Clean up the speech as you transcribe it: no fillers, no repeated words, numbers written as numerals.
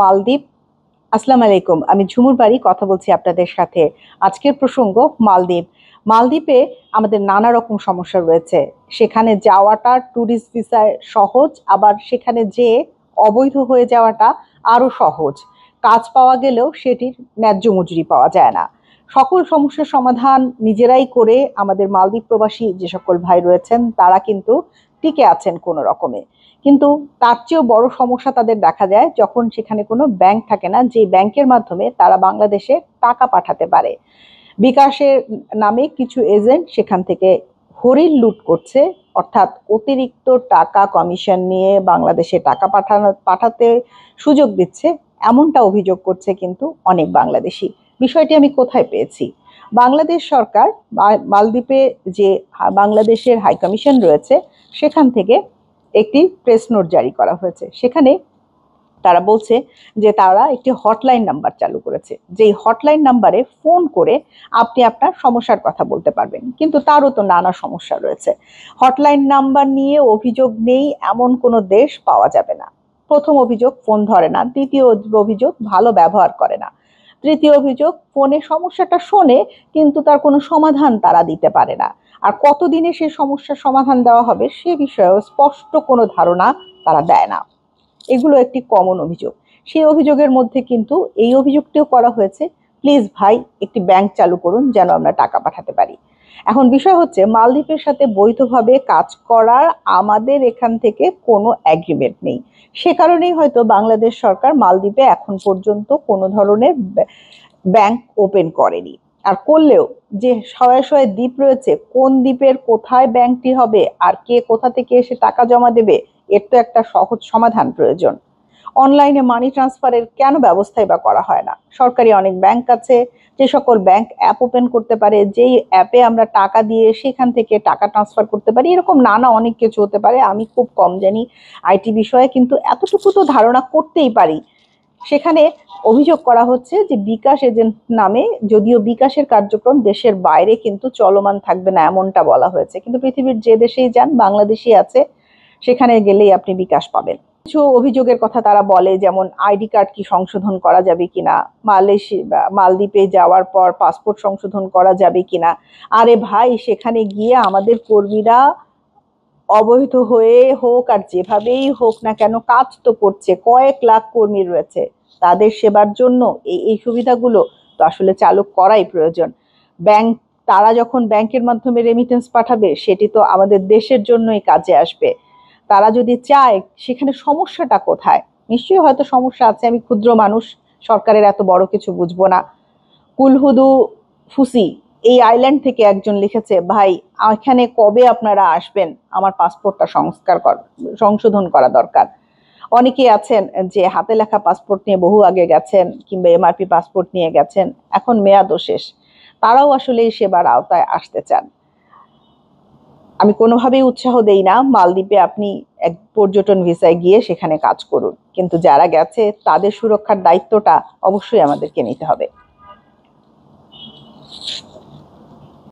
মালদ্বীপ। আসসালামু আলাইকুম, আমি ঝুমুর বাড়ি কথা বলছি আপনাদের সাথে। আজকের প্রসঙ্গ মালদ্বীপ। মালদ্বীপে আমাদের নানা রকম সমস্যা রয়েছে। সেখানে যাওয়াটা ট্যুরিস্ট ভিসায় সহজ, আবার সেখানে যে অবৈধ হয়ে যাওয়াটা আরো সহজ। কাজ পাওয়া গেলেও সেটির ন্যায্য মজুরি পাওয়া যায় না। সকল সমস্যার সমাধান নিজেরাই করে আমাদের মালদ্বীপ প্রবাসী যে সকল ভাই রয়েছেন তারা কিন্তু টিকে আছেন কোনো রকমে। কিন্তু তার চেয়েও বড় সমস্যা তাদের দেখা যায় যখন সেখানে কোনো ব্যাংক থাকে না, যে ব্যাংকের মাধ্যমে তারা বাংলাদেশে টাকা পাঠাতে পারে। বিকাশের নামে কিছু এজেন্ট সেখান থেকে হরিণ লুট করছে, অর্থাৎ অতিরিক্ত টাকা কমিশন নিয়ে বাংলাদেশে টাকা পাঠাতে সুযোগ দিচ্ছে, এমনটা অভিযোগ করছে কিন্তু অনেক বাংলাদেশি। বিষয়টি আমি কোথায় পেয়েছি? বাংলাদেশ সরকার মালদ্বীপে যে বাংলাদেশের হাই কমিশন রয়েছে সেখান থেকে একটি প্রেস নোট জারি করা হয়েছে। সেখানে তারা বলছে যে তারা একটি হটলাইন নাম্বার চালু করেছে, যেই হটলাইন নাম্বারে ফোন করে আপনি আপনার সমস্যার কথা বলতে পারবেন। কিন্তু তারও তো নানা সমস্যা রয়েছে। হটলাইন নাম্বার নিয়ে অভিযোগ নেই এমন কোনো দেশ পাওয়া যাবে না। প্রথম অভিযোগ, ফোন ধরে না। দ্বিতীয় অভিযোগ, ভালো ব্যবহার করে না। তৃতীয় অভিযোগ, ফোনে সমস্যাটা শোনে কিন্তু তার কোনো সমাধান তারা দিতে পারে না। আর কতদিনে সেই সমস্যার সমাধান দেওয়া হবে সে বিষয়েও স্পষ্ট কোনো ধারণা তারা দেয় না। এগুলো একটি কমন অভিযোগ। সেই অভিযোগের মধ্যে কিন্তু এই অভিযোগটিও করা হয়েছে, প্লিজ ভাই একটি ব্যাংক চালু করুন যেন আমরা টাকা পাঠাতে পারি। এখন বিষয় হচ্ছে, মালদ্বীপের সাথে বৈধভাবে কাজ করার আমাদের এখান থেকে কোনো এগ্রিমেন্ট নেই। সে কারণেই হয়তো বাংলাদেশ সরকার মালদ্বীপে এখন পর্যন্ত কোনো ধরনের ব্যাংক ওপেন করেনি। আর করলেও যে শয়ে শয়ে দ্বীপ রয়েছে, কোন দ্বীপের কোথায় ব্যাংকটি হবে আর কে কোথা থেকে এসে টাকা জমা দেবে, এর তো একটা সহজ সমাধান প্রয়োজন। অনলাইনে মানি ট্রান্সফারের কেন ব্যবস্থাই বা করা হয় না? সরকারি অনেক ব্যাংক আছে, যে সকল ব্যাংক অ্যাপ ওপেন করতে পারে, যেই অ্যাপে আমরা টাকা দিয়ে সেখান থেকে টাকা ট্রান্সফার করতে পারি। এরকম নানা অনেক কিছু হতে পারে, আমি খুব কম জানি আইটি বিষয়ে, কিন্তু এতটুকু তো ধারণা করতেই পারি। সেখানে অভিযোগ করা হচ্ছে যে বিকাশ এজেন্ট নামে, যদিও বিকাশের কার্যক্রম দেশের বাইরে কিন্তু চলমান থাকবে না এমনটা বলা হয়েছে, কিন্তু পৃথিবীর যে দেশেই যান বাংলাদেশি আছে, সেখানে গেলেই আপনি বিকাশ পাবেন। কিছু অভিযোগের কথা তারা বলে, যেমন আইডি কার্ড কি সংশোধন করা যাবে কিনা, মালদ্বীপে যাওয়ার পর পাসপোর্ট সংশোধন করা যাবে কিনা। আরে ভাই, সেখানে গিয়ে আমাদের কর্মীরা অবৈধ হয়ে হোক আর যেভাবেই হোক না কেন কাজ তো করছে, কয়েক লাখ কর্মী রয়েছে, তাদের সেবার জন্য এই সুবিধাগুলো তো আসলে চালু করাই প্রয়োজন। ব্যাংক, তারা যখন ব্যাংকের মাধ্যমে রেমিটেন্স পাঠাবে সেটি তো আমাদের দেশের জন্যই কাজে আসবে। তারা যদি চায়, সেখানে সমস্যাটা কোথায়? নিশ্চয়ই হয়তো সমস্যা আছে, আমি ক্ষুদ্র মানুষ, সরকারের এত বড় কিছু বুঝবো না। কুলহুদু ফুসি এই আইল্যান্ড থেকে একজন লিখেছে, ভাই এখানে কবে আপনারা আসবেন, আমার পাসপোর্টটা সংশোধন করা দরকার। অনেকেই আছেন যে হাতে লেখা পাসপোর্ট নিয়ে বহু আগে গেছেন, কিংবা এমআরপি পাসপোর্ট নিয়ে গেছেন, এখন মেয়াদও শেষ। তারাও আসলে এই সেবার আওতায় আসতে চান। আমি কোনোভাবেই উৎসাহ দেই না মালদ্বীপে আপনি এক পর্যটন ভিসায় গিয়ে সেখানে কাজ করুন, কিন্তু যারা গেছে তাদের সুরক্ষার দায়িত্বটা অবশ্যই আমাদেরকে নিতে হবে।